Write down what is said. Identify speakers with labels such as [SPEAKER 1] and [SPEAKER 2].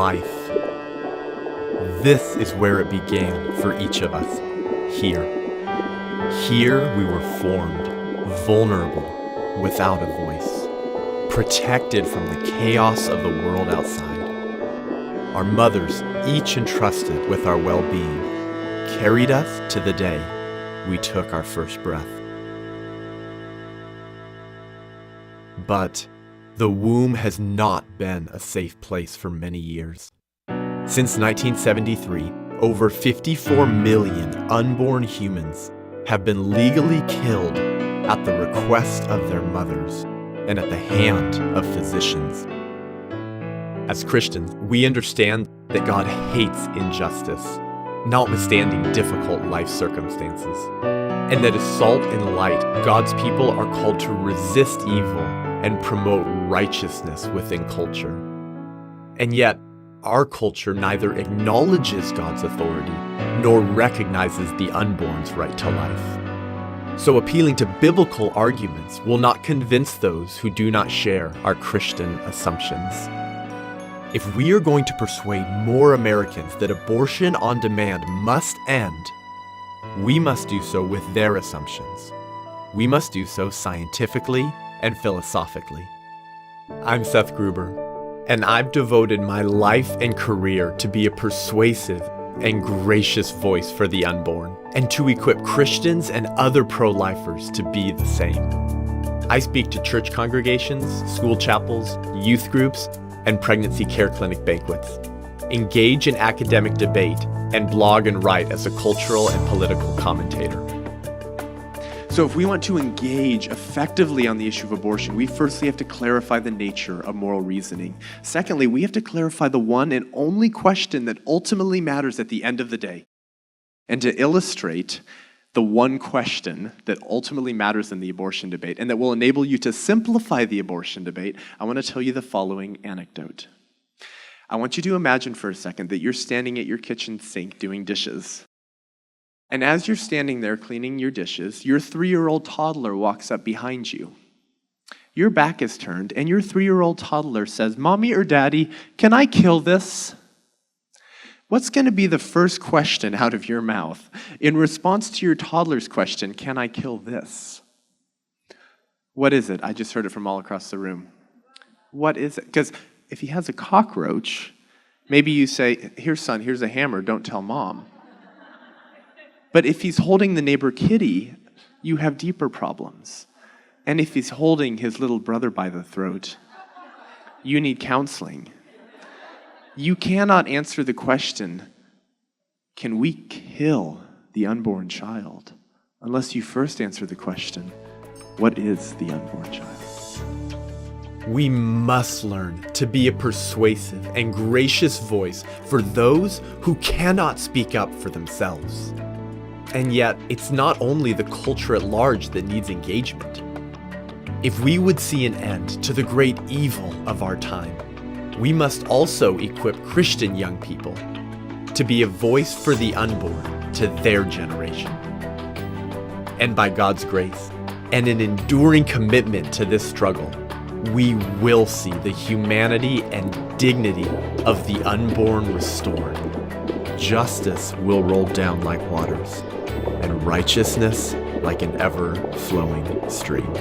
[SPEAKER 1] life. This is where it began for each of us, here. Here we were formed, vulnerable, without a voice, protected from the chaos of the world outside. Our mothers, each entrusted with our well-being, carried us to the day we took our first breath. But the womb has not been a safe place for many years. Since 1973, over 54 million unborn humans have been legally killed at the request of their mothers and at the hand of physicians. As Christians, we understand that God hates injustice, notwithstanding difficult life circumstances, and that as salt and light, God's people are called to resist evil and promote righteousness within culture. And yet, our culture neither acknowledges God's authority nor recognizes the unborn's right to life. So appealing to biblical arguments will not convince those who do not share our Christian assumptions. If we are going to persuade more Americans that abortion on demand must end, we must do so with their assumptions. We must do so scientifically and philosophically. I'm Seth Gruber, and I've devoted my life and career to be a persuasive and gracious voice for the unborn, and to equip Christians and other pro-lifers to be the same. I speak to church congregations, school chapels, youth groups, and pregnancy care clinic banquets, engage in academic debate, and blog and write as a cultural and political commentator.
[SPEAKER 2] So if we want to engage effectively on the issue of abortion, we firstly have to clarify the nature of moral reasoning. Secondly, we have to clarify the one and only question that ultimately matters at the end of the day. And to illustrate the one question that ultimately matters in the abortion debate and that will enable you to simplify the abortion debate, I want to tell you the following anecdote. I want you to imagine for a second that you're standing at your kitchen sink doing dishes. And as you're standing there cleaning your dishes, your 3-year-old toddler walks up behind you. Your back is turned, and your 3-year-old toddler says, "Mommy or Daddy, can I kill this?" What's going to be the first question out of your mouth in response to your toddler's question, "Can I kill this?" What is it? I just heard it from all across the room. What is it? Because if he has a cockroach, maybe you say, "Here, son, here's a hammer, don't tell Mom." But if he's holding the neighbor kitty, you have deeper problems. And if he's holding his little brother by the throat, you need counseling. You cannot answer the question, "Can we kill the unborn child?" unless you first answer the question, "What is the unborn child?"
[SPEAKER 1] We must learn to be a persuasive and gracious voice for those who cannot speak up for themselves. And yet, it's not only the culture at large that needs engagement. If we would see an end to the great evil of our time, we must also equip Christian young people to be a voice for the unborn to their generation. And by God's grace and an enduring commitment to this struggle, we will see the humanity and dignity of the unborn restored. Justice will roll down like waters, and righteousness like an ever-flowing stream.